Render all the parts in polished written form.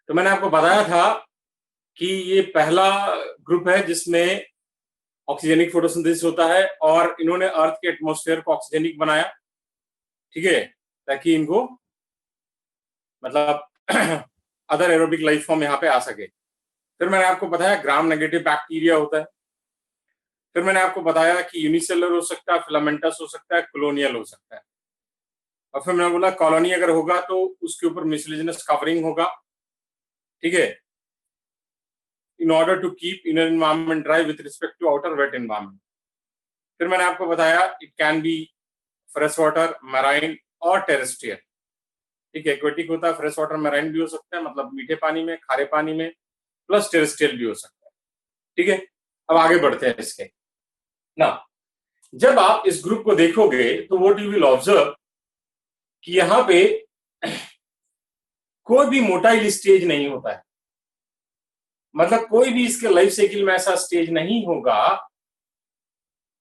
तो मैंने आपको बताया था कि ये पहला ग्रुप है जिसमें ऑक्सीजनिक फोटोसिंथेसिस होता है और इन्होंने अर्थ के एटमॉस्फेयर को ऑक्सीजनिक बनाया, ठीक है, ताकि इनको मतलब अदर एरोबिक लाइफ फॉर्म यहाँ पे आ सके। फिर मैंने आपको बताया ग्राम नेगेटिव बैक्टीरिया होता है। फिर मैंने आपको बताया कि यूनिसेलुलर हो सकता है, फिलामेंटस हो सकता है, कॉलोनियल हो सकता है। और फिर मैंने बोला कॉलोनी अगर होगा तो उसके ऊपर मिसलिजिनस कवरिंग होगा, ठीक है, in order to keep inner environment dry with respect to outer wet environment. फिर मैंने आपको बताया it can be fresh water, marine और terrestrial, ठीक है। एक्वेटिक होता है, फ्रेश वाटर मैराइन भी हो सकता है, मतलब मीठे पानी में, खारे पानी में, प्लस टेरेस्ट्रियल भी हो सकता है, ठीक है। अब आगे बढ़ते हैं इसके ना। जब आप इस ग्रुप को देखोगे तो व्हाट यू विल ऑब्जर्व कि यहाँ पे कोई भी मोटाइल स्टेज नहीं होता है, मतलब कोई भी इसके लाइफ साइकिल में ऐसा स्टेज नहीं होगा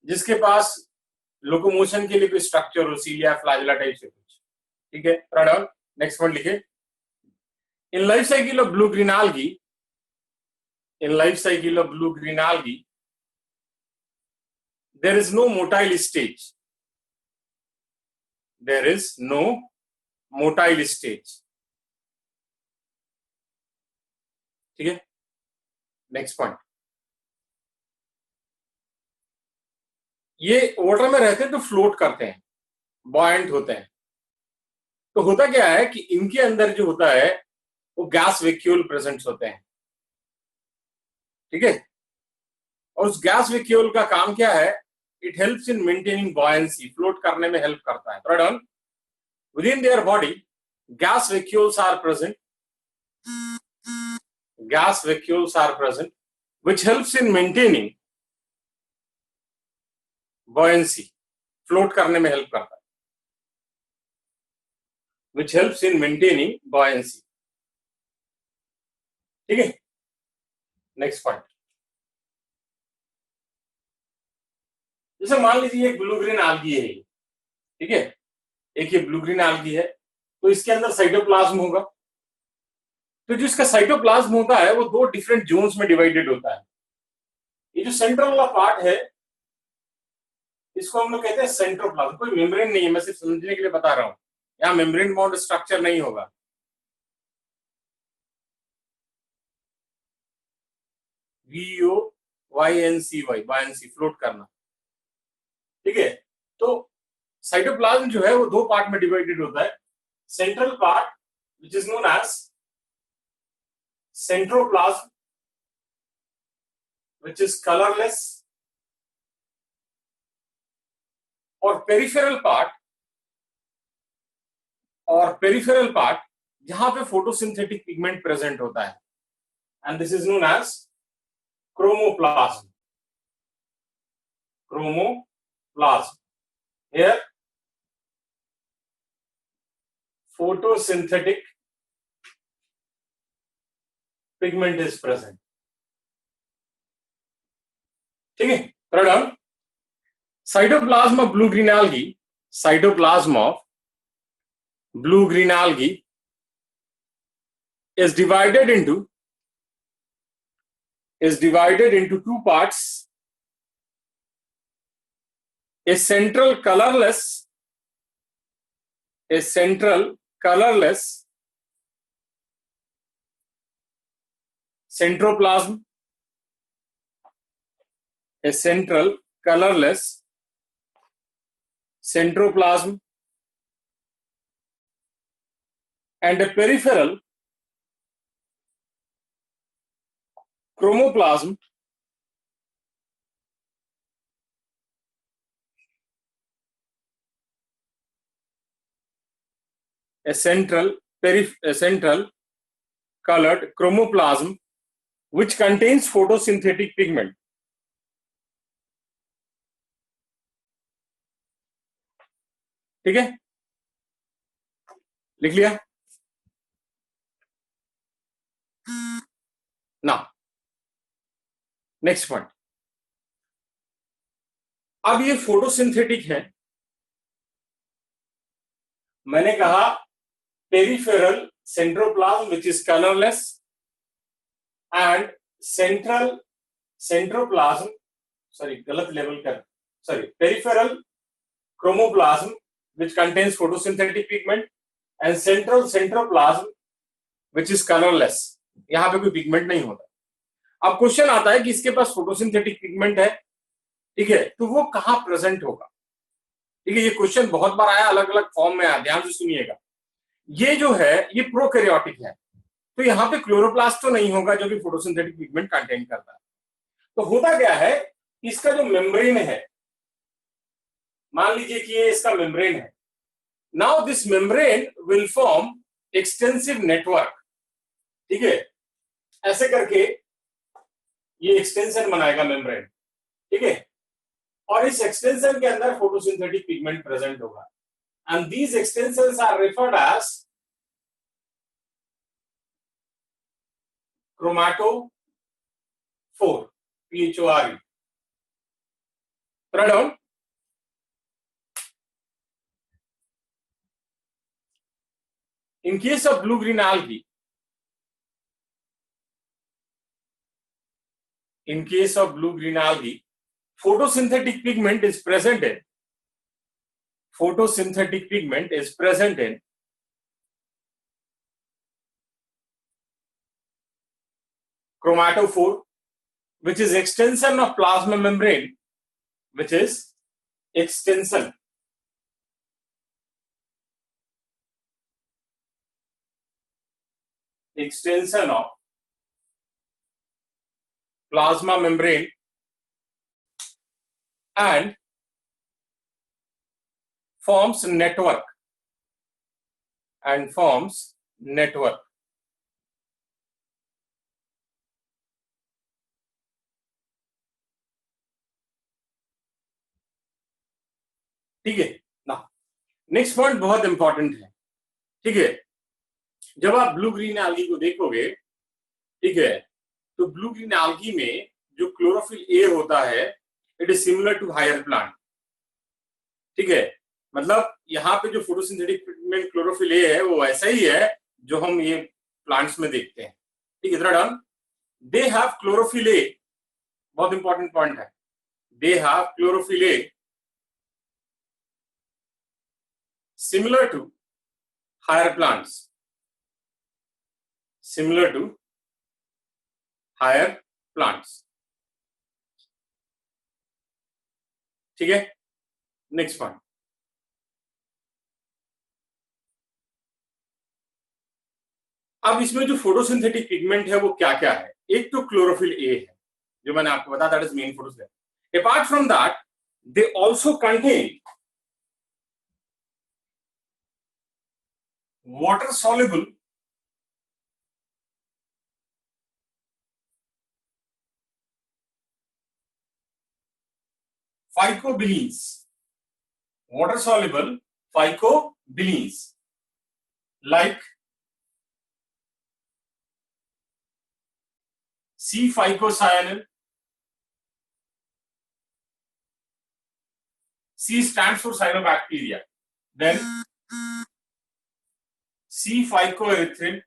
जिसके पास लोकोमोशन के लिए कोई स्ट्रक्चर हो, सीलिया फ्लैजेला टाइप से कुछ, ठीक है। राइट ऑन, नेक्स्ट पॉइंट लिखे। In life cycle of blue green algae, in life cycle of blue green algae there is no motile stage, there is no motile stage, ठीक है। Next point, ये water में रहते हैं तो float करते हैं, बॉयंट होते हैं। तो होता क्या है कि इनके अंदर जो होता है वो गैस वैक्यूल प्रेजेंट होते हैं, ठीक है। और उस गैस वैक्यूल का काम क्या है, it helps in maintaining buoyancy, float करने में हेल्प करता है। Right on, within their body gas vacuoles are present, gas vacuoles are present which helps in maintaining buoyancy, float करने में help करता है, which helps in maintaining buoyancy, ठीक है। नेक्स्ट पॉइंट, जैसे मान लीजिए एक ब्लू ग्रीन algae है, ठीक है, एक ये ब्लू ग्रीन algae है, तो इसके अंदर साइटोप्लाज्म होगा। तो जो इसका साइटोप्लाज्म होता है वो दो डिफरेंट जोन्स में डिवाइडेड होता है। ये जो सेंट्रल वाला पार्ट है इसको हम लोग कहते हैं सेंट्रोप्लाज्म। कोई मेम्ब्रेन नहीं है, मैं सिर्फ समझने के लिए बता रहा हूं, यहाँ मेम्ब्रेन बाउंड स्ट्रक्चर नहीं होगा। VOYNCY, बायंसी, फ्लोट करना, ठीक है। तो साइटोप्लाज्म जो है वो दो पार्ट में डिवाइडेड होता है। Central part which is known as centroplasm which is colourless, और पेरिफेरल पार्ट जहां पे फोटोसिंथेटिक पिगमेंट प्रेजेंट होता है, and this is known as chromoplasm. Here photosynthetic pigment is present, ठीक है। Third on, cytoplasm of blue green algae, cytoplasm of blue green algae is divided into two parts, a central colorless centroplasm, a central colorless centroplasm, and a peripheral chromoplasm, a central colored chromoplasm which contains photosynthetic pigment, ठीक है। लिख लिया ना। Next point, अब ये photosynthetic है, मैंने कहा peripheral centroplasm which is colorless, and centroplasm, peripheral chromoplasm which contains photosynthetic pigment, and centroplasm which is colorless. यहां पे कोई पिगमेंट नहीं होता. अब क्वेश्चन आता है कि इसके पास फोटोसिंथेटिक पिगमेंट है, ठीक है, तो वो कहां प्रेजेंट होगा. ठीक है, ये क्वेश्चन बहुत बार आया, अलग अलग फॉर्म में आया, ध्यान से सुनिएगा. ये जो है ये प्रोकैरियोटिक है, तो यहाँ पे क्लोरोप्लास्ट तो नहीं होगा जो कि फोटोसिंथेटिक पिगमेंट कंटेन करता है. तो होता क्या है, इसका जो मेम्ब्रेन है, मान लीजिए कि ये इसका मेम्ब्रेन है. Now this membrane will form extensive network. ठीक है, ऐसे करके ये एक्सटेंशन बनाएगा मेम्ब्रेन. ठीक है, और इस एक्सटेंशन के अंदर फोटोसिंथेटिक पिगमेंट प्रेजेंट होगा. And these extensions are referred as chromatophore, PHORE. Write down. In case of blue-green algae, photosynthetic pigment is present in chromatophore, which is extension of plasma membrane, which is extension of plasma membrane and forms network. ठीक है ना. Next point बहुत important है. ठीक है, जब आप blue green algae को देखोगे, ठीक है, तो ब्लू ग्रीन एल्गी में जो क्लोरोफिल ए होता है, it is similar to higher plant. ठीक है, मतलब यहाँ पे जो फोटोसिंथेटिक पिगमेंट क्लोरोफिल ए है वो ऐसा ही है जो हम ये प्लांट्स में देखते हैं. ठीक है, done. They have chlorophyll A, बहुत इंपॉर्टेंट पॉइंट है, they have chlorophyll A similar to higher plants. ठीक है, नेक्स्ट पॉइंट. अब इसमें जो फोटोसिंथेटिक पिगमेंट है वो क्या क्या है. एक तो क्लोरोफिल ए है जो मैंने आपको बताया, that is main photosynthetic. Apart from that they also contain water soluble phycobilins, like C-phycocyanin. C stands for cyanobacteria. Then C-phycoerythrin,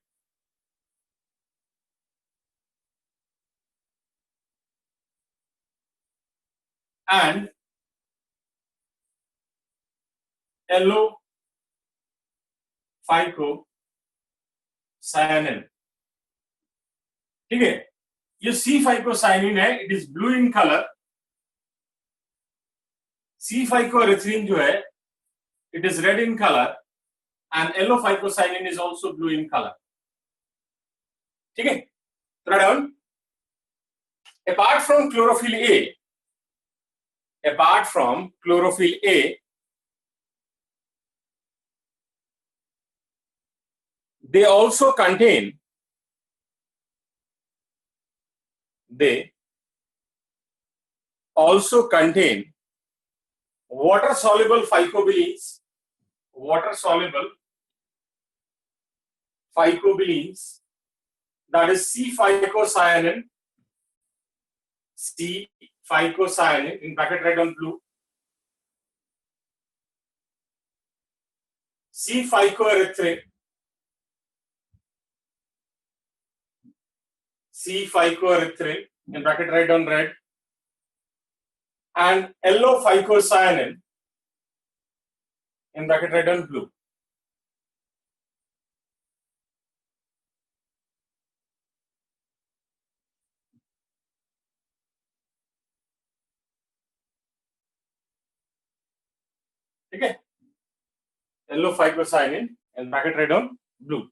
and L-phycocyanin. ठीक है, ये C-phycocyanin है, it is blue in colour. C-phycoerythrin जो है, it is red in color, and L-phycocyanin is also blue in color. ठीक है, write down. Apart from chlorophyll A, they also contain water soluble phycobilins, that is C-phycocyanin, in bracket red and blue, C-phycoerythrin, C-phycoerythrin, in bracket write down red, and L-phycocyanin, in bracket write down blue. ठीक है, L-phycocyanin, in bracket write down blue.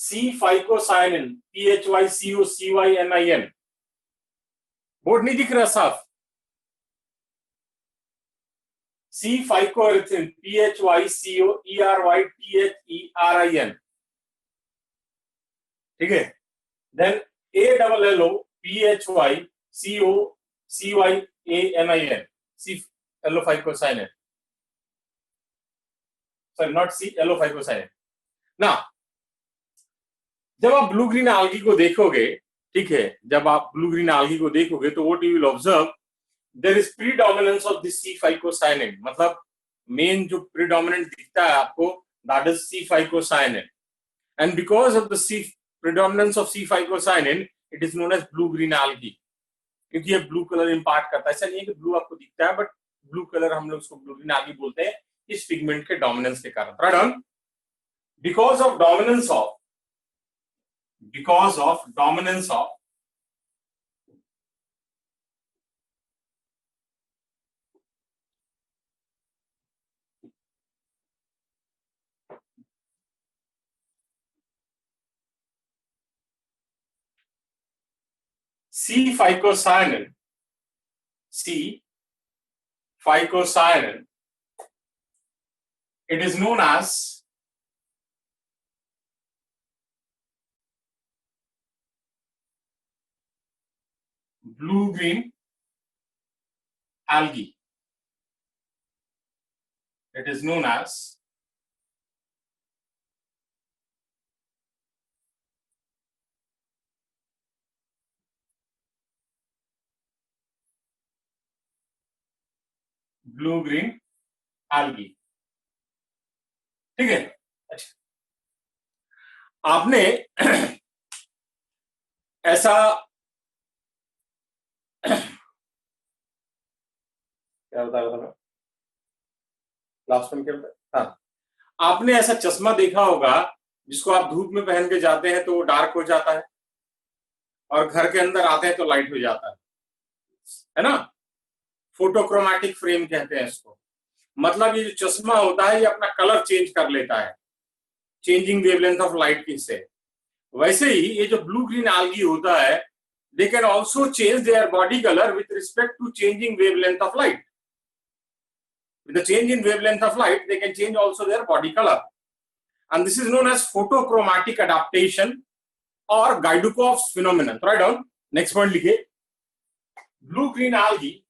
C-phycocyanin, PHYCOCYNIN, board नहीं दिख रहा साफ. C-phycoerythrin, PHYCOERYTHERIN. ठीक है. Then ALLO, PHYCOCYANIN, C-L-phycocyanin. Sorry, not C-L-phycocyanin. Now, जब आप ब्लू ग्रीन algae को देखोगे, ठीक है, जब आप ब्लू ग्रीन algae को देखोगे तो what you will observe, there is predominance of this C-phycocyanin. मतलब मेन जो predominant दिखता है आपको, that is C-phycocyanin. And because of the predominance of C-phycocyanin, it is known as blue green algae. क्योंकि ये ब्लू कलर इम्पार्ट करता है. ऐसा नहीं है कि ब्लू आपको दिखता है, बट ब्लू कलर हम लोग उसको ब्लू ग्रीन algae बोलते हैं इस पिगमेंट के डोमिनेंस के कारण. Right on. because of dominance of C-phycocyanin, it is known as blue green algae. It is known as blue green algae. ठीक है. अच्छा, आपने ऐसा क्या बताया था लास्ट वन के अंदर. हाँ, आपने ऐसा चश्मा देखा होगा जिसको आप धूप में पहन के जाते हैं तो वो डार्क हो जाता है और घर के अंदर आते हैं तो लाइट हो जाता है ना. फोटोक्रोमैटिक फ्रेम कहते हैं इसको. मतलब ये जो चश्मा होता है ये अपना कलर चेंज कर लेता है चेंजिंग वेवलेंथ ऑफ लाइट से. वैसे ही ये जो ब्लू ग्रीन algae होता है, they can also change their body color with respect to changing wavelength of light. With the change in wavelength of light, they can change also their body color. And this is known as photochromatic adaptation or Gaidukov's phenomenon. Write down. Next point लिखिए. Blue green algae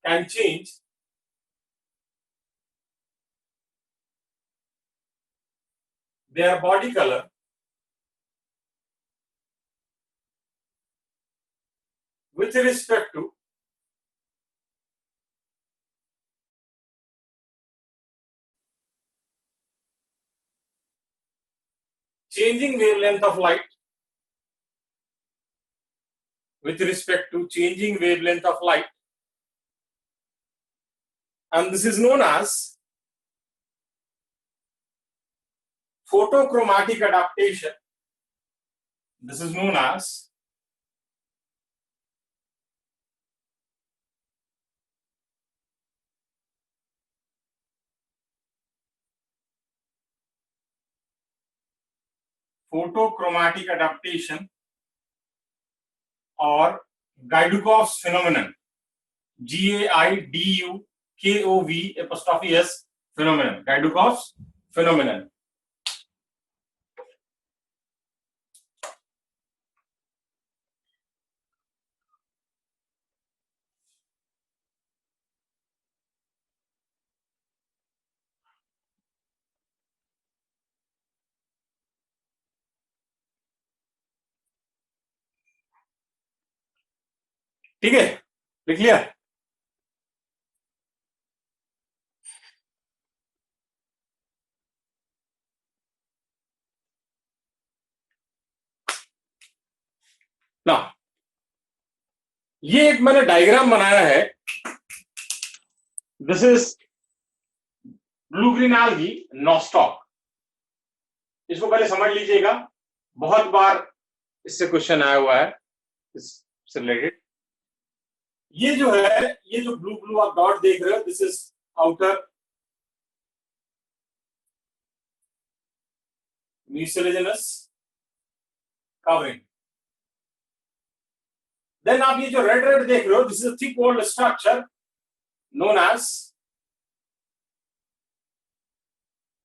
can change their body color with respect to changing wavelength of light. With respect to changing wavelength of light. And this is known as photochromatic adaptation. This is known as photochromatic adaptation or Gaidukov's phenomenon. Gaidukov phenomenon. Gaidukov's phenomenon. ठीक है, लिख लिया. ना ये एक मैंने diagram बनाया है, this is blue green algae nostoc. इसको पहले समझ लीजिएगा, बहुत बार इससे क्वेश्चन आया हुआ है इससे रिलेटेड। ये जो है, ये जो ब्लू ब्लू आप डॉट देख रहे हो, this is outer mucilaginous covering. Then आप ये जो रेड रेड देख रहे हो, this is thick walled structure known as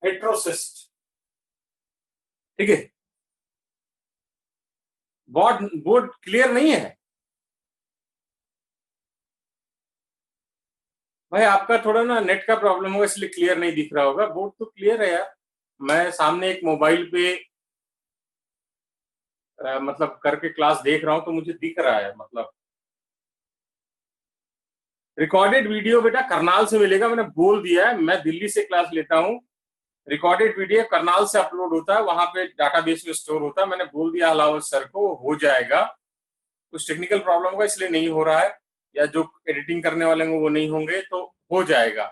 heterocyst. ठीक है, बोर्ड क्लियर नहीं है भाई? आपका थोड़ा ना नेट का प्रॉब्लम होगा, इसलिए क्लियर नहीं दिख रहा होगा। बोर्ड तो क्लियर है यार, मैं सामने एक मोबाइल पे मतलब करके क्लास देख रहा हूं तो मुझे दिख रहा है। मतलब रिकॉर्डेड वीडियो बेटा करनाल से मिलेगा, मैंने बोल दिया है, मैं दिल्ली से क्लास लेता हूं। रिकॉर्डेड वीडियो करनाल से अपलोड होता है, वहां पे डाटाबेस में स्टोर होता है। मैंने बोल दिया अलाउल सर को, हो जाएगा। कुछ टेक्निकल प्रॉब्लम होगा इसलिए नहीं हो रहा है, या जो एडिटिंग करने वाले होंगे वो नहीं होंगे, तो हो जाएगा।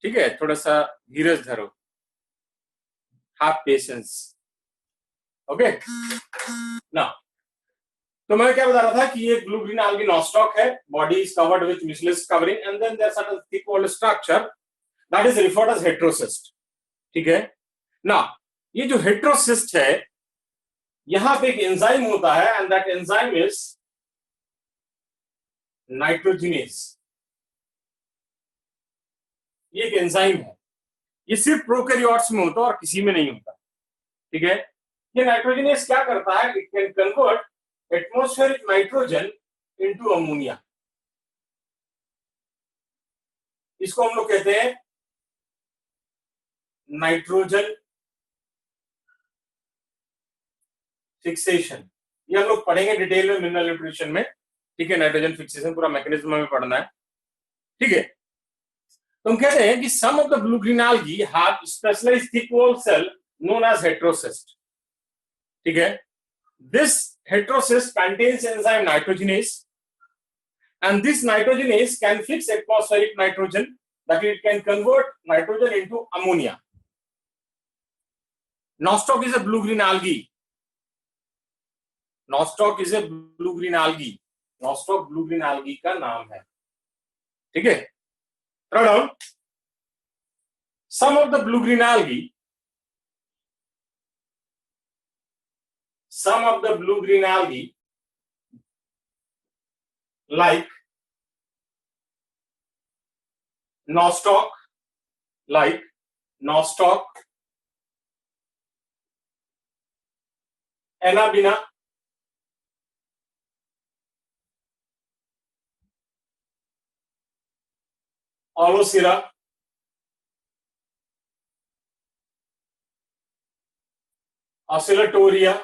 ठीक है, थोड़ा सा धीरज धरो, हैव पेशेंस। ओके ना, तो मैं क्या बता रहा था कि ये ब्लू ग्रीन algae नॉस्टॉक है, body is covered with mucilaginous covering and then there certain thick walled structure that is referred as heterocyst. ठीक है ना, ये जो हेट्रोसिस्ट है, यहां पे एक एंजाइम होता है and that enzyme is nitrogenase. ये एक एंजाइम है, ये सिर्फ प्रोकैरियोट्स में होता है और किसी में नहीं होता। ठीक है, ये नाइट्रोजिनेज क्या करता है, it can convert atmospheric nitrogen into ammonia. इसको हम लोग कहते हैं नाइट्रोजन फिक्सेशन। ये हम लोग पढ़ेंगे डिटेल में मिनरल न्यूट्रिशन में। ठीक है, नाइट्रोजन फिक्सेशन पूरा मैकेनिज्म हमें पढ़ना है। ठीक है, तो हम कहते हैं कि some of the blue green algae have specialized thick wall cell known as heterocyst। ठीक है, this heterocyst contains enzyme nitrogenase and this nitrogenase can fix atmospheric nitrogen, that it can convert nitrogen into ammonia। Nostoc is a blue green algae। Nostoc is a blue green algae। Nostoc blue green algae का नाम है। ठीक है, throw down some of the blue green algae, some of the blue green algae like Nostoc, like Nostoc, Anabaena, Olosira, Oscillatoria,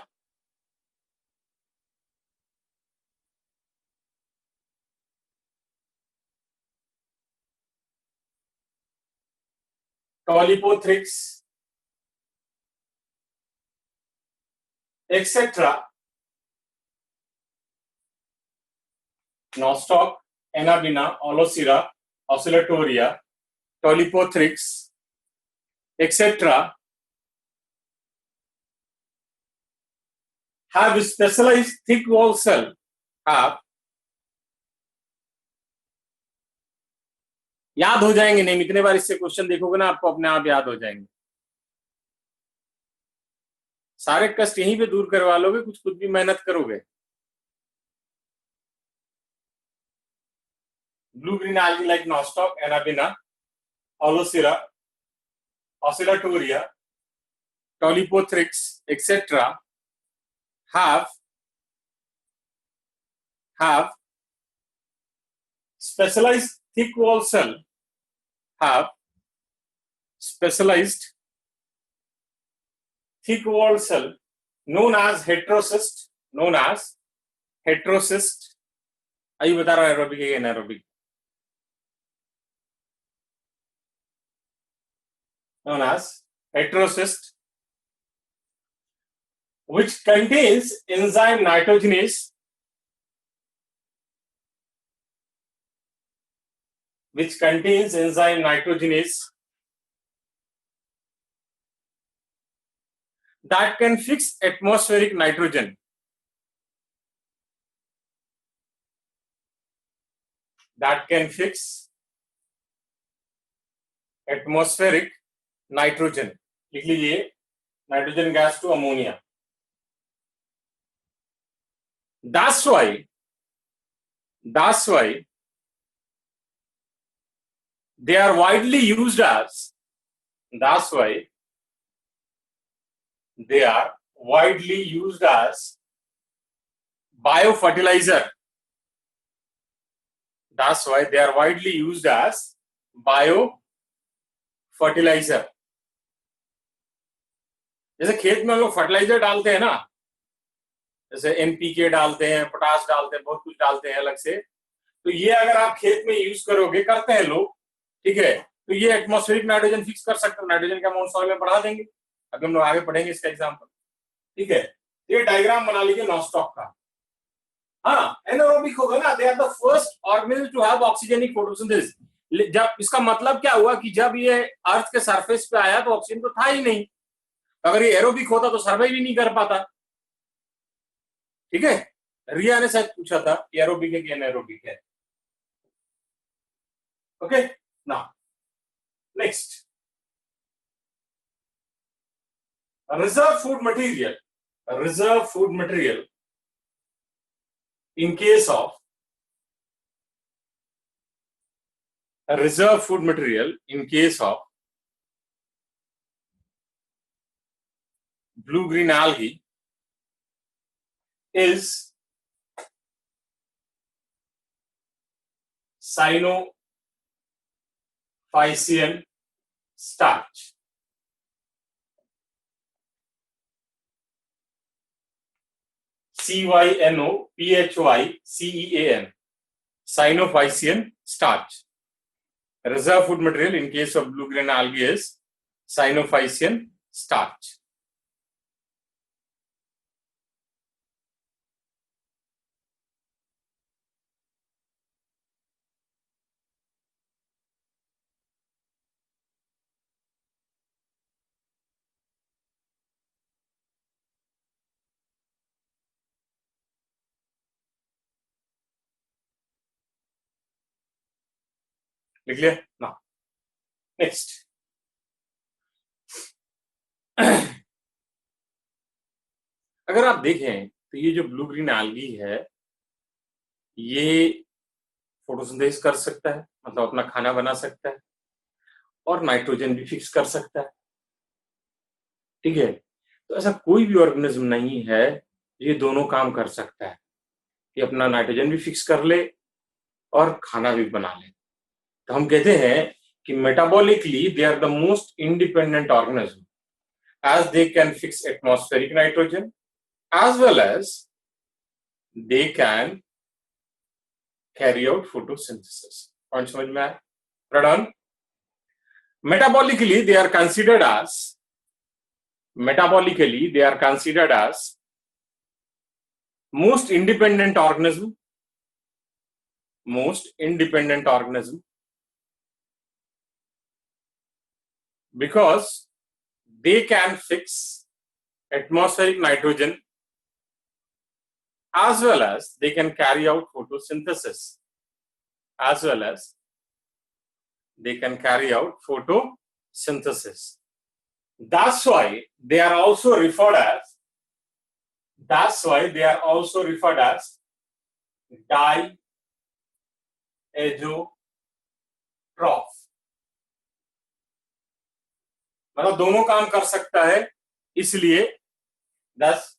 Tolipothrix, etc. Nostoc, Anabaena, Olosira, Oscillatoria, Tolipothrix, etc. have specialized thick wall cell, have, याद हो जाएंगे नहीं, इतने बार इससे question देखोगे ना आपको अपने आप याद हो जाएंगे। सारे कष्ट यहीं पे दूर करवा लोगे, कुछ खुद भी मेहनत करोगे। Blue green algae like Nostoc, Anabaena, Olosira, Oscillatoria, Tolipothrix, etc. have specialized thick wall cell, have specialized thick wall cell known as heterocyst, known as heterocyst। आइए बता रहा है एरोबिक है anaerobic. known as heterocyst, which contains enzyme nitrogenase which contains enzyme nitrogenase that can fix atmospheric nitrogen. That can fix atmospheric nitrogen. लिख लीजिए, nitrogen gas to ammonia. That's why they are widely used as. That's why they are widely used as biofertilizer. That's why they are widely used as biofertilizer. जैसे खेत में हम लोग fertiliser डालते हैं ना, जैसे एनपीके डालते हैं, पोटाश डालते हैं, बहुत कुछ डालते हैं अलग से. तो ये अगर आप खेत में यूज करोगे, करते हैं लोग, ठीक है, तो ये एटमॉस्फेरिक नाइट्रोजन फिक्स कर सकते हो. नाइट्रोजन का अमाउंट सॉइल में बढ़ा देंगे. अभी हम लोग आगे पढ़ेंगे इसका एग्जाम्पल. ठीक है, ये डायग्राम बना लीजिए नॉनस्टॉप का. हाँ, एनारोबिक होगा ना, they are the first organism to have oxygenic photosynthesis. जब इसका मतलब क्या हुआ कि जब ये अर्थ के सरफेस पे आया तो ऑक्सीजन तो था ही नहीं. अगर ये एरोबिक होता तो सर्वाइव ही नहीं कर पाता. ठीक है, रिया ने शायद पूछा था एरोबिक है कि एनारोबिक है. Okay, now next, reserve food material. Reserve food material in case of reserve food material in case of blue green algae is cyanophycean starch. cyanophycean, cyanophycean starch. Reserve food material in case of blue green algae is cyanophycean starch. लिख लिया ना. Next, अगर आप देखें तो ये जो blue green algae है, ये फोटोसिंथेसिस कर सकता है, मतलब अपना खाना बना सकता है, और नाइट्रोजन भी फिक्स कर सकता है. ठीक है, तो ऐसा कोई भी ऑर्गेनिज्म नहीं है ये दोनों काम कर सकता है, कि अपना नाइट्रोजन भी फिक्स कर ले और खाना भी बना ले. तो हम कहते हैं कि metabolically they are the most independent organism, as they can fix atmospheric nitrogen as well as they can carry out photosynthesis. Point समझ में आया? Pradhan, metabolically they are considered as most independent organism because they can fix atmospheric nitrogen as well as they can carry out photosynthesis. That's why they are also referred as diazotroph. मतलब दोनों काम कर सकता है, इसलिए thus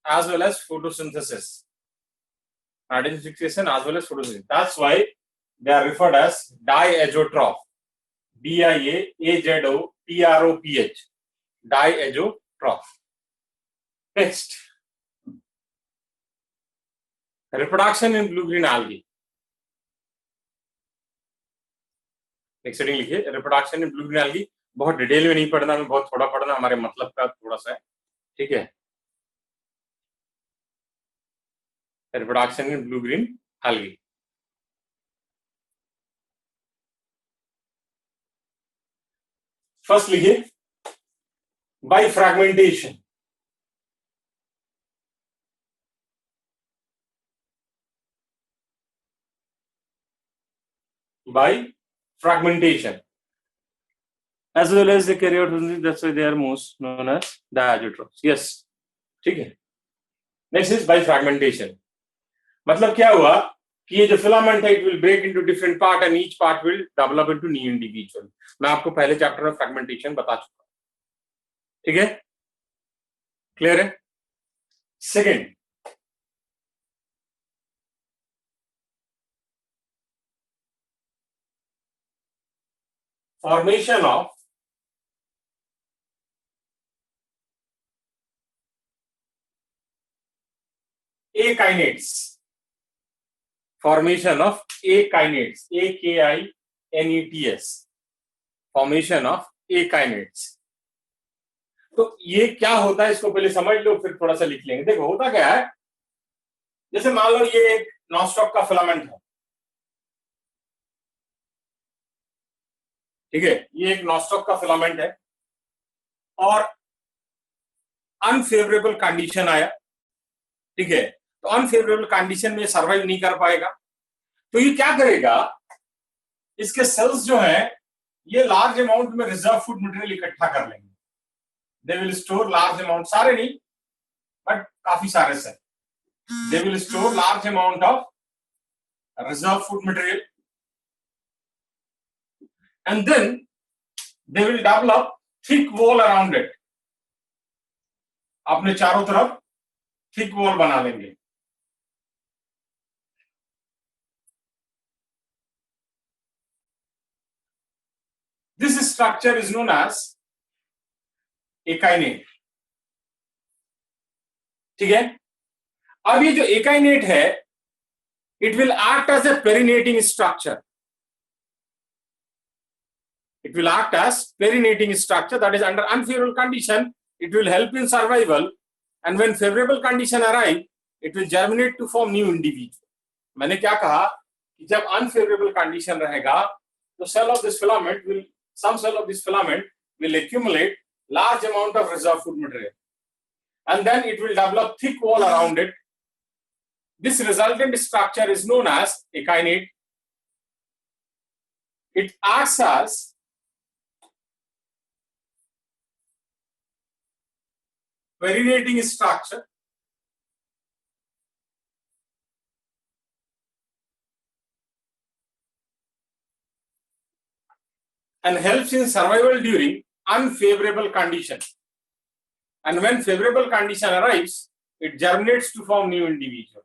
as well as photosynthesis, nitrogen fixation as well as photosynthesis. That's why they are referred as diazotroph. diazotroph, diazotroph. Next, reproduction in blue green algae. Next heading लिखिए, reproduction in blue green algae. बहुत detail में नहीं पढ़ना, हमें बहुत थोड़ा पढ़ना, हमारे मतलब का थोड़ा सा है. ठीक है, reproduction in blue green algae. First लिखिए by fragmentation, by fragmentation, as well as the karyotypes. That's why they are most known as diazotrophs. Yes, ठीक है. Next is by fragmentation. मतलब क्या हुआ कि ये जो फिलामेंट है it will break into different part and each part will develop into new individual. मैं आपको पहले चैप्टर में फ्रैगमेंटेशन बता चुका. ठीक है, क्लियर है. Second, formation of akinates, formation of akinates, AKINETS, formation of akinates. तो ये क्या होता है इसको पहले समझ लो फिर थोड़ा सा लिख लेंगे. देखो होता क्या है, जैसे मान लो ये एक नॉनस्टॉप का फिलामेंट है. ठीक है, ये एक नॉनस्टॉप का फिलामेंट है और अनफेवरेबल कंडीशन आया. ठीक है, तो अनफेवरेबल कंडीशन में सर्वाइव नहीं कर पाएगा. तो ये क्या करेगा, इसके सेल्स जो है ये लार्ज अमाउंट में रिजर्व फूड मटेरियल इकट्ठा कर लेंगे. They will store large amount, सारे नहीं बट काफी सारे से. They will store large amount of reserve food material and then they will develop thick wall around it. अपने चारों तरफ thick wall बना लेंगे. This structure is known as एकाइनेट. ठीक है, अब ये जो एकाइनेट है it will act as a perinating structure. It will act as perinating structure, that is under unfavorable condition it will help in survival, and when favorable condition arrive it will germinate to form new individual. मैंने क्या कहा कि जब unfavorable condition रहेगा तो cell of this filament will, some cell of this filament will accumulate large amount of reserve food material and then it will develop thick wall around it. This resultant structure is known as akinete. It acts as perinating structure and helps in survival during unfavorable condition. And when favorable condition arrives, it germinates to form new individual.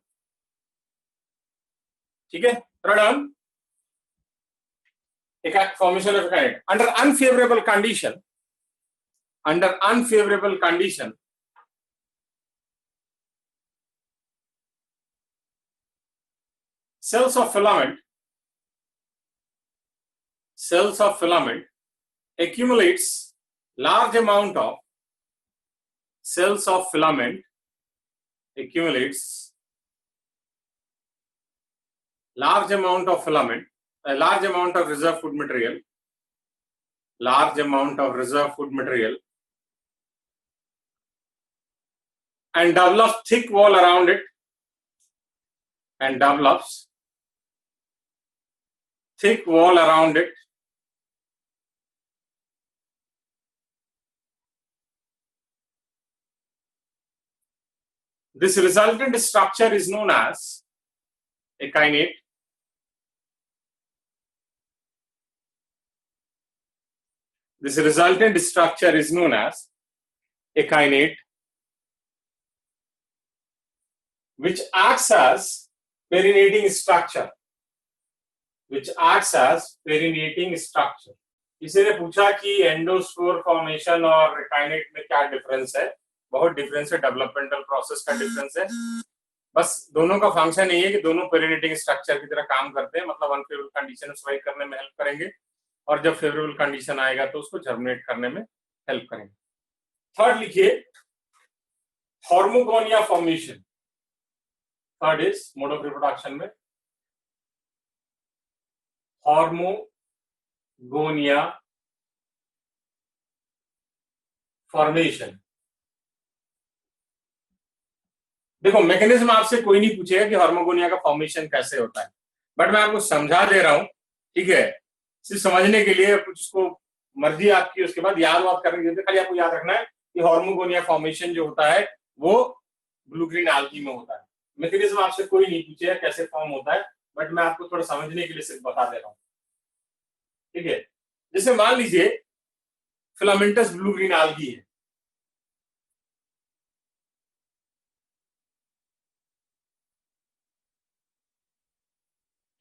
ठीक है, third formation of akinete. Under unfavorable condition, cells of filament accumulates large amount of reserve food material, and develops thick wall around it, This resultant structure is known as akinete. Which acts as perinating structure. किसी ने पूछा कि endospore formation और एकाइनेट में क्या difference है. बहुत difference है, डेवलपमेंटल प्रोसेस का डिफरेंस है. बस दोनों का फंक्शन यही है कि दोनों पेरिनेटिंग स्ट्रक्चर की तरह काम करते हैं, मतलब अनफेवरेबल कंडीशन में सर्वाइव करने में हेल्प करेंगे और जब फेवरेबल कंडीशन आएगा तो उसको जर्मिनेट करने में हेल्प करेंगे. थर्ड लिखिए hormogonia formation. Third is mode of reproduction में हॉर्मोगोनिया फॉर्मेशन। देखो मैकेनिज्म आपसे कोई नहीं पूछेगा कि हार्मोगोनिया का फॉर्मेशन कैसे होता है, बट मैं आपको समझा दे रहा हूं, ठीक है, सिर्फ समझने के लिए, कुछ उसको मर्जी आपकी, उसके बाद याद करने के लिए खाली आपको याद रखना है कि हार्मोगोनिया फॉर्मेशन जो होता है वो ब्लू ग्रीन algae में होता है। मैकेनिज्म आपसे कोई नहीं पूछेगा कैसे फॉर्म होता है, बट मैं आपको थोड़ा समझने के लिए सिर्फ बता दे रहा हूँ, ठीक है। जैसे मान लीजिए फिलामेंटस ब्लू ग्रीन algae है,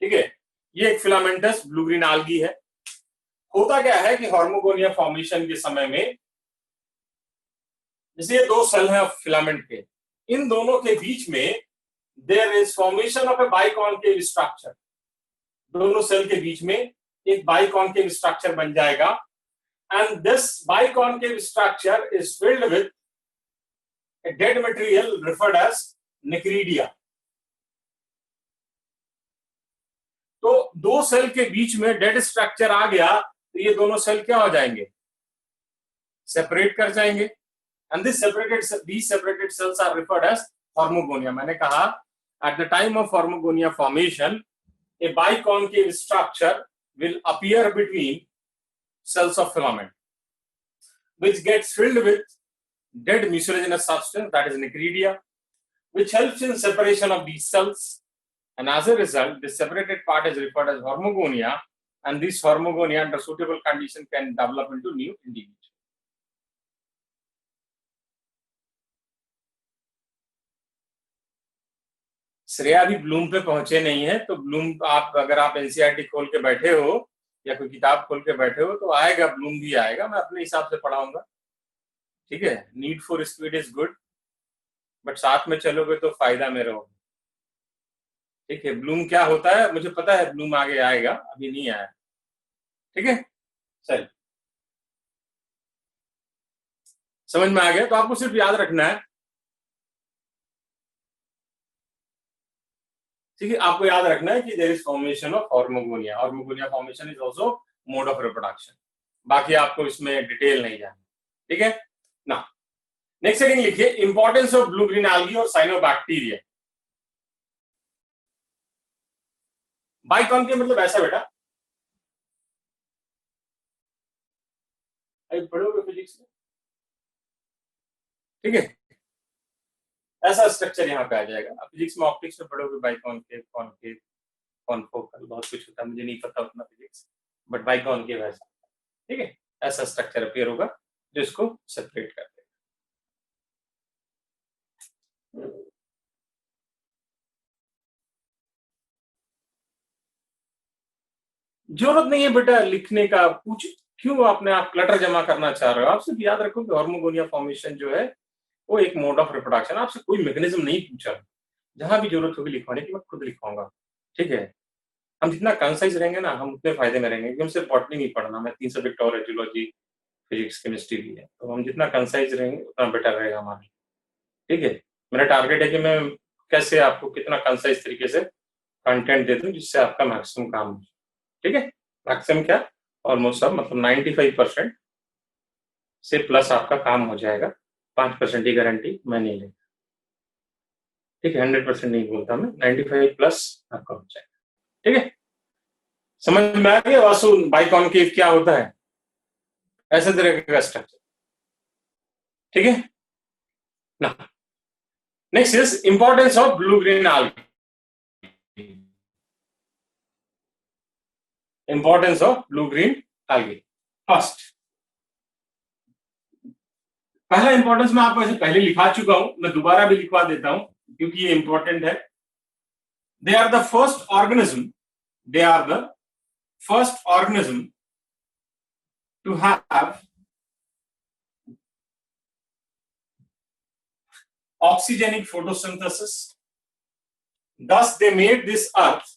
ठीक है, ये एक फिलामेंटस ब्लू ग्रीन algae है। होता क्या है कि हार्मोगोनिया फॉर्मेशन के समय में, जैसे ये दो सेल हैं फिलामेंट के, इन दोनों के बीच में there is formation of a biconcave structure. दोनों सेल के बीच में एक बाइकॉन्केव स्ट्रक्चर बन जाएगा, and this biconcave structure is filled with a dead material referred as necridia. तो दो सेल के बीच में डेड स्ट्रक्चर आ गया तो ये दोनों सेल क्या हो जाएंगे, सेपरेट कर जाएंगे, and these separated cells are referred as hormogonia। मैंने कहा at the time of hormogonia formation a biconcave structure will appear between cells of filament which gets filled with dead mucilaginous substance, that is Necridia, which helps in separation of these cells, and as a result this separated part is referred as hormogonia, and this hormogonia under suitable condition can develop into new individual। Shreya अभी Bloom पे पहुंचे नहीं है, तो Bloom आप अगर आप NCERT खोल के बैठे हो या कोई किताब खोल के बैठे हो तो आएगा, ब्लूम भी आएगा, मैं अपने हिसाब से पढ़ाऊंगा, ठीक है। Need for speed is good, but साथ में चलोगे तो फायदा में रहोगे, ठीक है। ब्लूम क्या होता है मुझे पता है, ब्लूम आगे आएगा, अभी नहीं आया, ठीक है। चल समझ में आ गया, तो आपको सिर्फ याद रखना है, ठीक है, आपको याद रखना है कि there is formation of hormogonia. Hormogonia formation is also mode of reproduction, बाकी आपको इसमें डिटेल नहीं जानना, ठीक है ना। नेक्स्ट हेडिंग लिखिए, importance of blue green algae और साइनोबैक्टीरिया। बाइकॉन्केव मतलब ऐसा बेटा, अभी पढ़ोगे फिजिक्स में, ठीक है, ऐसा स्ट्रक्चर यहाँ पे आ जाएगा। आप फिजिक्स में ऑप्टिक्स में पढ़ोगे बाइकॉन्केव, कॉन्केव, कॉन्फोकल, बहुत कुछ होता है, मुझे नहीं पता उतना फिजिक्स, बट बाइकॉन्केव ऐसा, ठीक है, ऐसा स्ट्रक्चर अपीयर होगा जो इसको सेपरेट कर देगा। जरूरत नहीं है बेटा लिखने का, पूछ क्यों आपने आप क्लटर जमा करना चाह रहे हो। आप सिर्फ याद रखो कि हार्मोगोनिया फॉर्मेशन जो है वो एक मोड ऑफ रिप्रोडक्शन, आपसे कोई मैकेनिज्म नहीं पूछा, जहां भी जरूरत होगी लिखवाने की मैं खुद लिखवाऊंगा, ठीक है। हम जितना कंसाइज रहेंगे ना हम उतने फायदे में रहेंगे, क्योंकि हम सिर्फ बॉटनी नहीं पढ़ना, मैं 3 सब्जेक्ट और है, जूलॉजी, फिजिक्स, केमिस्ट्री भी है, तो हम जितना कंसाइज रहेंगे उतना बेटर रहेगा हमारे, ठीक है। मेरा टारगेट है कि मैं कैसे आपको कितना कंसाइज तरीके से कंटेंट दे दूं जिससे आपका मैक्सिमम काम हो, ठीक है। मैक्सिमम क्या, ऑलमोस्ट सब, मतलब 95% से प्लस आपका काम हो जाएगा, 5% की गारंटी मैं नहीं लेता, ठीक है। 100% नहीं बोलता मैं, 95 प्लस आपका हो जाएगा, ठीक है। समझ में आ गया वासु बाइकॉन्केव क्या होता है, ऐसे तरह का स्ट्रक्चर, ठीक है ना। Next is importance of blue green algae। Importance of blue green algae, first, पहला इंपॉर्टेंस मैं आपको ऐसे पहले लिखा चुका हूं, मैं दोबारा भी लिखवा देता हूं क्योंकि ये इंपॉर्टेंट है। They are the first organism, they are the first organism to have oxygenic photosynthesis, thus they made this earth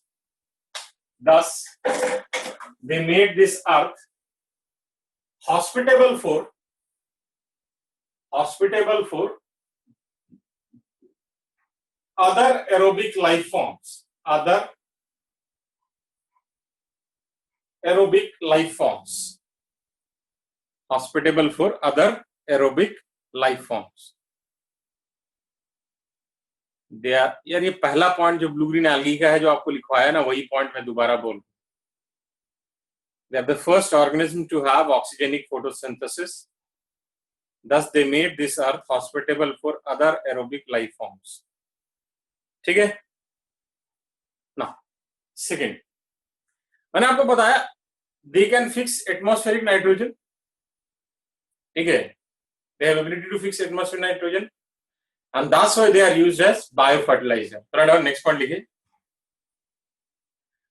hospitable for other aerobic life forms, hospitable for other aerobic life forms. They are, यार ये पहला point जो blue green algae का है जो आपको लिखवाया ना, वही पॉइंट मैं दोबारा बोल, they are the first organism to have oxygenic photosynthesis, thus they made this earth hospitable for other aerobic life forms। ठीक है ना। सेकेंड, मैंने आपको बताया they can fix atmospheric nitrogen, ठीक है, they have ability to fix atmospheric nitrogen and that's why they are used as biofertilizer। थोड़ा next point लिखिए,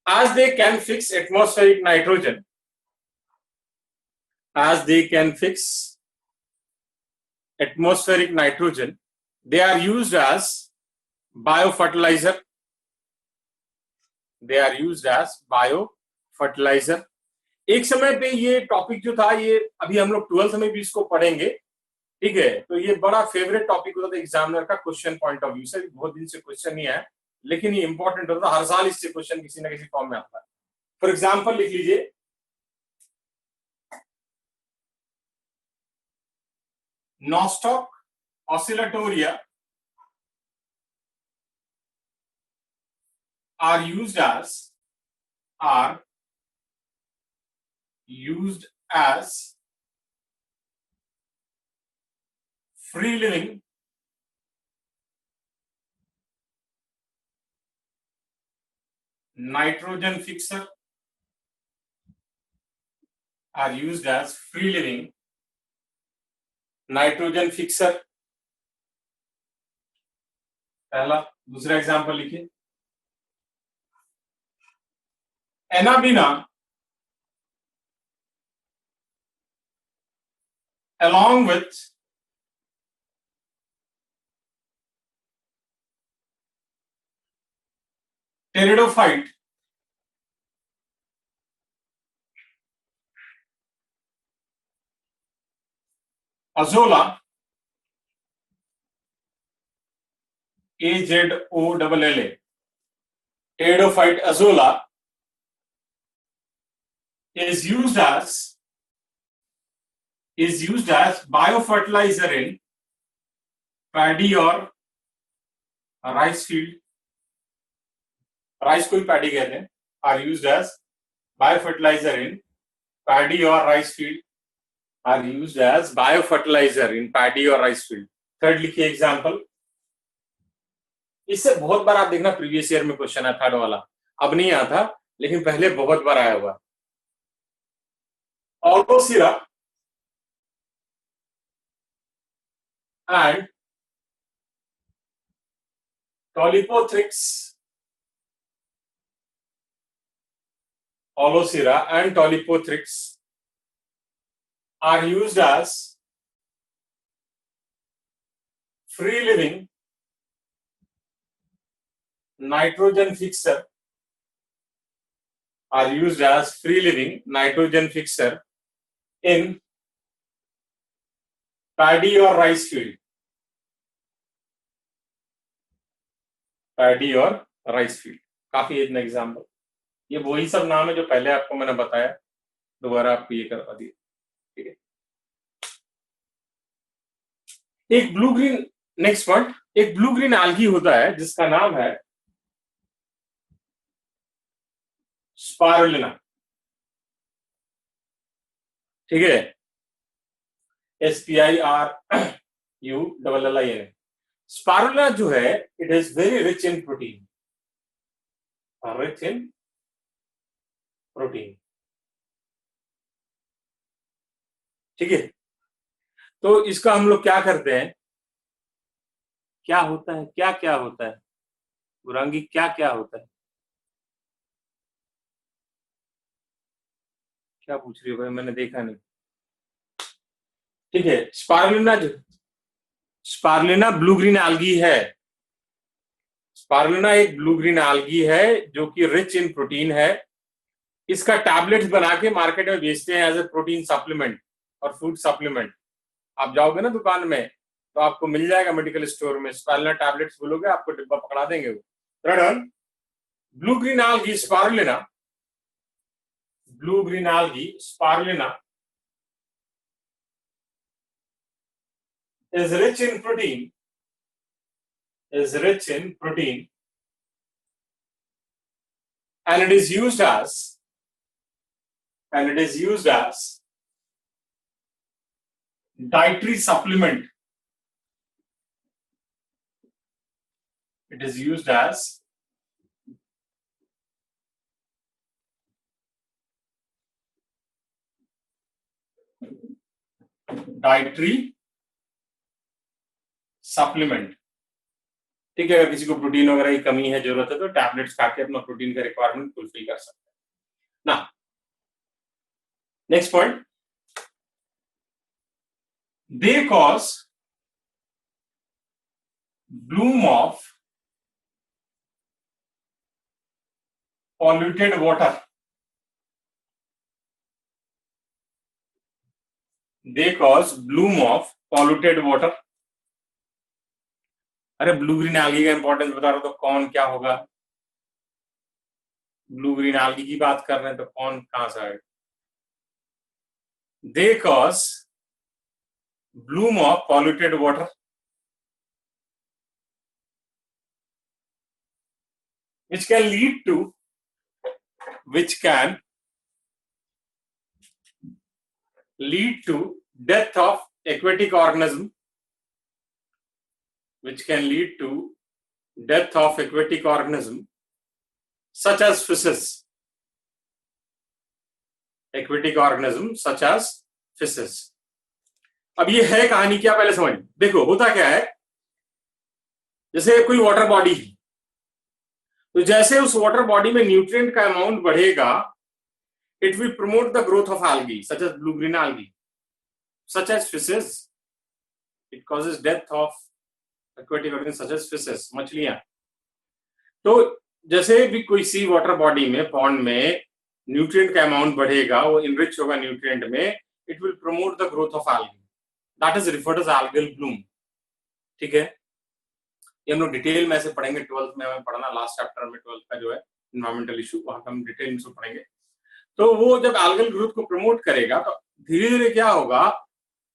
as they can fix atmospheric nitrogen, as they can fix atmospheric nitrogen, they are used as biofertilizer, they are used as biofertilizer। एक समय पे ये topic जो था, ये अभी हम लोग 12th में भी इसको पढ़ेंगे, ठीक है, तो ये बड़ा फेवरेट टॉपिक होता था एग्जामिनर का क्वेश्चन पॉइंट ऑफ व्यू से, बहुत दिन से क्वेश्चन नहीं आया लेकिन ये इंपॉर्टेंट होता था, हर साल इससे क्वेश्चन किसी ना किसी फॉर्म में आता है। फॉर एग्जाम्पल लिख लीजिए, nostoc oscillatoria are used as free living nitrogen fixer, are used as free living nitrogen fixer. पहला, दूसरा एग्जांपल लिखिए, anabaena along with pteridophyte azolla, AZOLLA, pteridophyte azolla is used as biofertilizer in paddy or rice field, rice को ही paddy कहते हैं, are used as biofertilizer in paddy और rice field, are used as biofertilizer in paddy और rice field. Third लिखिए example, इससे बहुत बार आप देखना प्रीवियस ईयर में क्वेश्चन है थर्ड वाला, अब नहीं आता लेकिन पहले बहुत बार आया हुआ। ऑल्गोसिरा and टोलिपोथ्रिक्स, Olosira and Tolipothrix are used as free living nitrogen fixer, are used as free living nitrogen fixer in paddy or rice field, paddy or rice field। काफी एक एग्जाम्पल, ये वही सब नाम है जो पहले आपको मैंने बताया, दोबारा आपको ये करवा दिया, ठीक है। एक ब्लू ग्रीन, नेक्स्ट पॉइंट, एक ब्लू ग्रीन एल्गी होता है जिसका नाम है स्पारुलिना, ठीक है, SPIRULLINA। स्पारुलिना जो है it is very rich in protein, rich in protein, ठीक है। तो इसका हम लोग क्या करते हैं, क्या होता है, क्या क्या होता है गुरांगी, क्या क्या होता है, क्या पूछ रही हो भाई, मैंने देखा नहीं, ठीक है। स्पारुलिना ब्लू ग्रीन एल्गी है, स्पारुलिना एक ब्लू ग्रीन एल्गी है जो कि रिच इन प्रोटीन है। इसका टैबलेट्स बना के मार्केट में बेचते हैं एज ए प्रोटीन सप्लीमेंट और फूड सप्लीमेंट। आप जाओगे ना दुकान में तो आपको मिल जाएगा मेडिकल स्टोर में, स्पारुलिना टैबलेट्स बोलोगे आपको डिब्बा पकड़ा देंगे वो। Blue green algae spirulina, blue green algae spirulina is rich in protein, is rich in protein, and it is used as, and it is used as dietary supplement. It is used as dietary supplement. ठीक है, अगर किसी को protein वगैरह की कमी है, जरूरत है, तो टैबलेट्स खा के अपना प्रोटीन का रिक्वायरमेंट फुलफिल कर सकते हैं ना। Next point, they cause Bloom of polluted water. They cause Bloom of polluted water. अरे ब्लू ग्रीन एल्गी का इंपॉर्टेंस बता रहा हूं, तो कौन क्या होगा? ब्लू ग्रीन एल्गी की बात कर रहे हैं, तो कौन कहां से आएगा? They cause Bloom of polluted water, which can lead to, which can lead to death of aquatic organism, which can lead to death of aquatic organism such as fishes, aquatic organism such as fishes। अब ये है कहानी क्या, पहले समझ। देखो होता क्या है, जैसे कोई वाटर बॉडी है, तो जैसे उस वाटर बॉडी में न्यूट्रिएंट का अमाउंट बढ़ेगा, it will promote the growth of algae such as blue green algae, such as fishes। it causes death of aquatic organisms such as fishes, मछलियां। तो जैसे भी कोई सी वाटर बॉडी में, pond में न्यूट्रिएंट का अमाउंट बढ़ेगा, वो इनरिच होगा न्यूट्रिएंट में, it will promote the growth of algae, that is referred as algal bloom। ठीक है, ये हम लोग डिटेल में ऐसे पढ़ेंगे, 12th में हमें पढ़ना, लास्ट चैप्टर में 12th का जो है इन्वायरमेंटल इशू, वहां हम डिटेल में पढ़ेंगे। तो वो जब एल्गल ग्रोथ को प्रमोट करेगा, तो धीरे धीरे क्या होगा,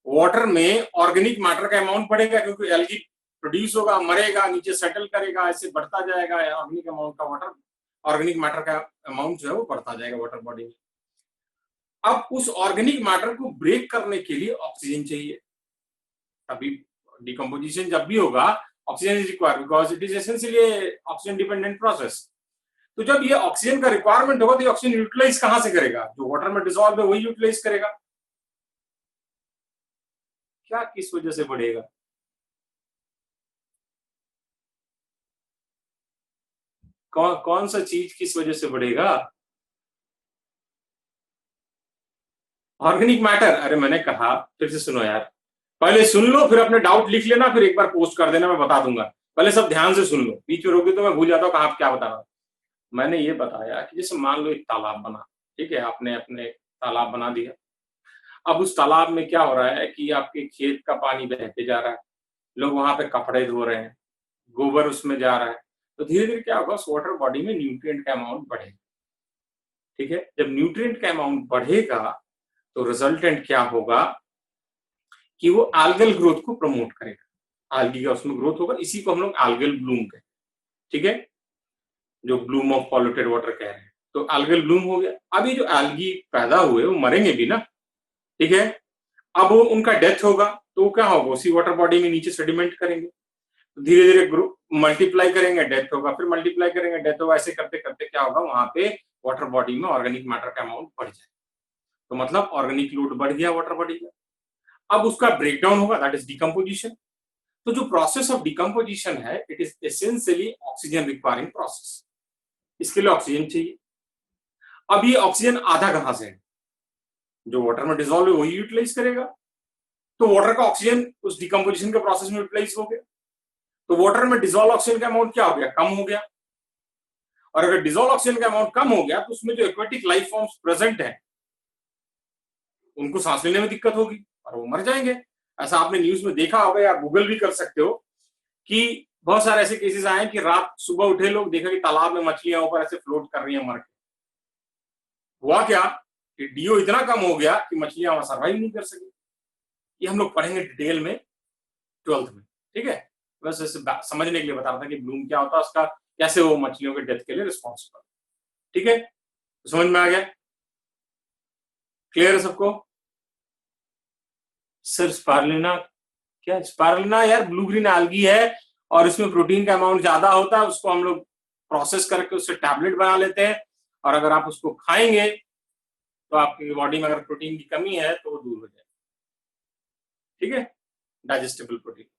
वाटर में ऑर्गेनिक मैटर का अमाउंट बढ़ेगा, क्योंकि एल्गी प्रोड्यूस होगा, मरेगा, नीचे सेटल करेगा, ऐसे बढ़ता जाएगा ऑर्गेनिक अमाउंट का वाटर, ऑर्गेनिक मैटर का अमाउंट जो है वो बढ़ता जाएगा वाटर बॉडी में। अब उस ऑर्गेनिक मैटर को ब्रेक करने के लिए ऑक्सीजन चाहिए। अभी डिकम्पोजिशन जब भी होगा, oxygen is required because it is essentially oxygen dependent process. तो जब ये ऑक्सीजन का रिक्वायरमेंट होगा, तो ये ऑक्सीजन यूटिलाइज कहां से करेगा? जो वाटर में डिसॉल्व है वही यूटिलाइज करेगा। क्या किस वजह से बढ़ेगा? कौन सा चीज किस वजह से बढ़ेगा? Organic matter. अरे मैंने कहा, फिर से सुनो यार, पहले सुन लो, फिर अपने डाउट लिख लेना, फिर एक बार पोस्ट कर देना, मैं बता दूंगा। पहले सब ध्यान से सुन लो, बीच में रोके तो मैं भूल जाता हूँ कहाँ क्या बता रहा हूँ। मैंने ये बताया कि जैसे मान लो एक तालाब बना, ठीक है, आपने अपने तालाब बना दिया। अब उस तालाब में क्या हो रहा है कि आपके खेत का पानी बहते जा रहा है, लोग वहां पे कपड़े धो रहे हैं, गोबर उसमें जा रहा है, तो धीरे धीरे क्या होगा, उस वाटर बॉडी में न्यूट्रिएंट का अमाउंट बढ़ेगा। ठीक है, जब न्यूट्रिएंट का अमाउंट बढ़ेगा, तो रिजल्टेंट क्या होगा कि वो एल्गल ग्रोथ को प्रमोट करेगा, एल्गी का उसमें ग्रोथ होगा, इसी को हम लोग एल्गल ब्लूम कहते हैं। ठीक है, जो ब्लूम ऑफ पॉल्यूटेड वाटर कह रहे हैं, तो एल्गल ब्लूम हो गया। अब ये जो एल्गी पैदा हुए वो मरेंगे भी ना, ठीक है। अब वो उनका डेथ होगा, तो वो क्या होगा, उसी वाटर बॉडी में नीचे सेडिमेंट करेंगे, तो धीरे धीरे मल्टीप्लाई करेंगे, डेथ होगा, फिर मल्टीप्लाई करेंगे, डेथ होगा, ऐसे करते करते क्या होगा, वहां पे वाटर बॉडी में ऑर्गेनिक मैटर का अमाउंट बढ़ जाए, तो मतलब ऑर्गेनिक लोड बढ़ गया वाटर बॉडी का। अब उसका ब्रेकडाउन होगा, दैट इज डिकम्पोजिशन। तो जो प्रोसेस ऑफ डिकम्पोजिशन है, it is essentially oxygen requiring process, इसके लिए ऑक्सीजन चाहिए। अब ये ऑक्सीजन आधा कहां से है, जो वाटर में डिसॉल्व है वही यूटिलाइज करेगा, तो वाटर का ऑक्सीजन उस डिकम्पोजिशन के प्रोसेस में यूटिलाइज हो गया, तो वाटर में डिसॉल्व ऑक्सीजन का अमाउंट क्या हो गया, कम हो गया। और अगर डिसॉल्व ऑक्सीजन का अमाउंट कम हो गया, तो उसमें जो एक्वेटिक लाइफ फॉर्म्स प्रेजेंट है, उनको सांस लेने में दिक्कत होगी और वो मर जाएंगे। ऐसा आपने न्यूज में देखा होगा, या गूगल भी कर सकते हो कि बहुत सारे ऐसे केसेस आए कि रात सुबह उठे लोग, देखा कि तालाब में मछलियां ऊपर ऐसे फ्लोट कर रही हैं मर के। हुआ क्या कि डीओ इतना कम हो गया कि मछलियां वहां सर्वाइव नहीं कर सकी। ये हम लोग पढ़ेंगे डिटेल में, 12th में, ठीक है। बस ऐसे समझने के लिए बता रहा था कि ब्लूम क्या होता है, उसका कैसे वो मछलियों के डेथ के लिए रिस्पॉन्सिबल, ठीक है। तो समझ में आ गया, क्लियर है सबको? सर स्पारुलिना, क्या स्पारुलिना यार ब्लू ग्रीन एल्गी है और इसमें प्रोटीन का अमाउंट ज्यादा होता है, उसको हम लोग प्रोसेस करके उससे टैबलेट बना लेते हैं, और अगर आप उसको खाएंगे तो आपकी बॉडी में अगर प्रोटीन की कमी है तो वो दूर हो जाए, ठीक है, डाइजेस्टेबल प्रोटीन।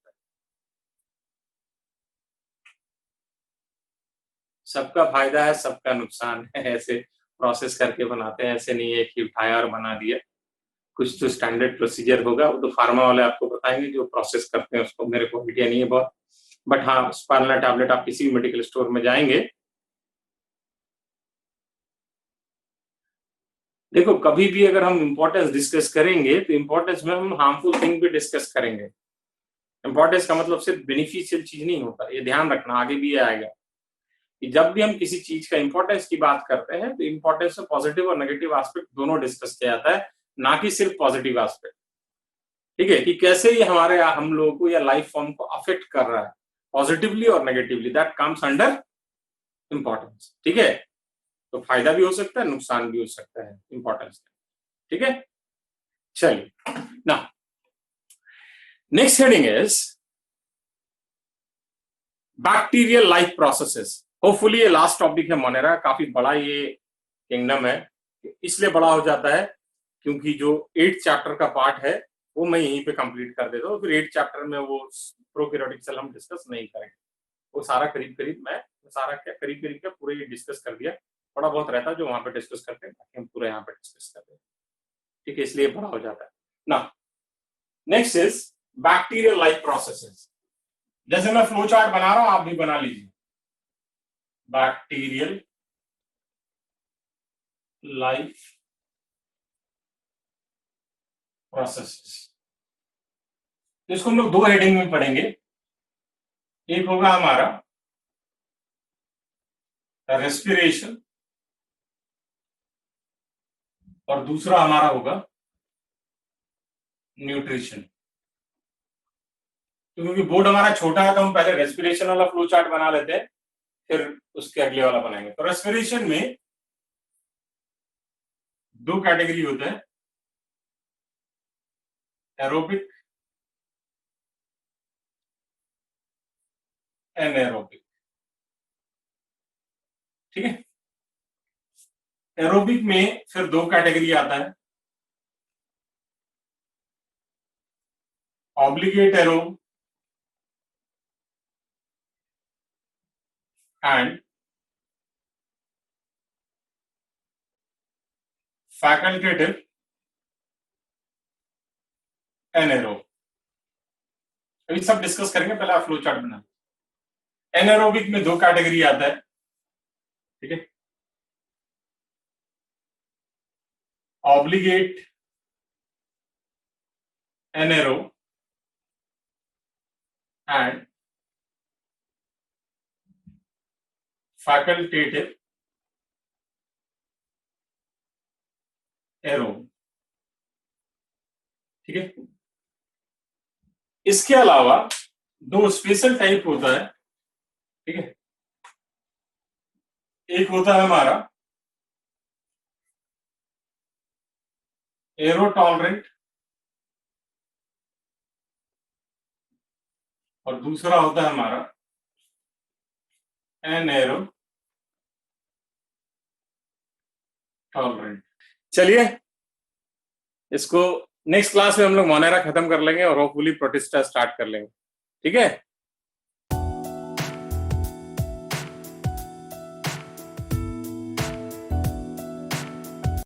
सबका फायदा है सबका नुकसान है, ऐसे प्रोसेस करके बनाते हैं, ऐसे नहीं है कि उठाया और बना दिया, कुछ तो स्टैंडर्ड प्रोसीजर होगा, वो तो फार्मा वाले आपको बताएंगे जो प्रोसेस करते हैं उसको, मेरे को आइडिया नहीं है बहुत। बट हाँ, स्पारुलिना टैबलेट आप किसी भी मेडिकल स्टोर में जाएंगे, देखो कभी भी अगर हम इंपॉर्टेंस डिस्कस करेंगे तो इंपॉर्टेंस में हम हार्मफुल थिंग भी डिस्कस करेंगे। इंपॉर्टेंस का मतलब सिर्फ बेनिफिशियल चीज नहीं होता, ये ध्यान रखना, आगे भी ये आएगा कि जब भी हम किसी चीज का इंपॉर्टेंस की बात करते हैं तो इंपॉर्टेंस में पॉजिटिव और नेगेटिव एस्पेक्ट दोनों डिस्कस किया जाता है, ना कि सिर्फ पॉजिटिव एस्पेक्ट, ठीक है, कि कैसे ये हमारे हम लोगों को या लाइफ फॉर्म को अफेक्ट कर रहा है पॉजिटिवली और negatively, that comes under importance, ठीक है। तो फायदा भी हो सकता है, नुकसान भी हो सकता है इंपॉर्टेंस, ठीक है। चलिए ना, next heading is bacterial life processes. Hopefully ये लास्ट टॉपिक है मोनेरा, काफी बड़ा ये किंगडम है, इसलिए बड़ा हो जाता है क्योंकि जो 8th चैप्टर का पार्ट है वो मैं यहीं पे कंप्लीट कर देता हूँ, फिर 8th चैप्टर में वो प्रोकैरियोटिक सेल हम डिस्कस नहीं करेंगे, वो सारा करीब करीब मैं सारा क्या करीब करीब क्या पूरे ये डिस्कस कर दिया, थोड़ा बहुत रहता है जो वहां पे डिस्कस करते हैं, बाकी हम पूरे यहाँ पे डिस्कस करते हैं, ठीक है, इसलिए बड़ा हो जाता है ना। Next is bacterial life processes, जैसे मैं फ्लो चार्ट बना रहा हूं आप भी बना लीजिए, बैक्टीरियल लाइफ प्रोसेसेस, इसको हम लोग दो हेडिंग में पढ़ेंगे, एक होगा हमारा रेस्पिरेशन और दूसरा हमारा होगा न्यूट्रिशन। तो क्योंकि बोर्ड हमारा छोटा है तो हम पहले रेस्पिरेशन वाला फ्लो चार्ट बना लेते हैं, फिर उसके अगले वाला बनाएंगे। तो रेस्पिरेशन में दो कैटेगरी होते हैं, एरोबिक, एनएरोबिक, ठीक है। एरोबिक में फिर दो कैटेगरी आता है, ऑब्लिगेट एरोब एंड फैकल्टेटिव एनएरोब। अभी सब डिस्कस करेंगे, पहले आप फ्लो चार्ट बना। एनएरोबिक में दो कैटेगरी आता है, ठीक है, ऑब्लिगेट एनएरोब एंड फैकल्टेटिव एरोब, ठीक है। इसके अलावा दो स्पेशल टाइप होता है, ठीक है, एक होता है हमारा एरो टॉलरेंट और दूसरा होता है हमारा एनएरो टॉलरेंट। चलिए इसको नेक्स्ट क्लास में हम लोग मोनेरा खत्म कर लेंगे और होपफुली प्रोटिस्टा स्टार्ट कर लेंगे, ठीक है।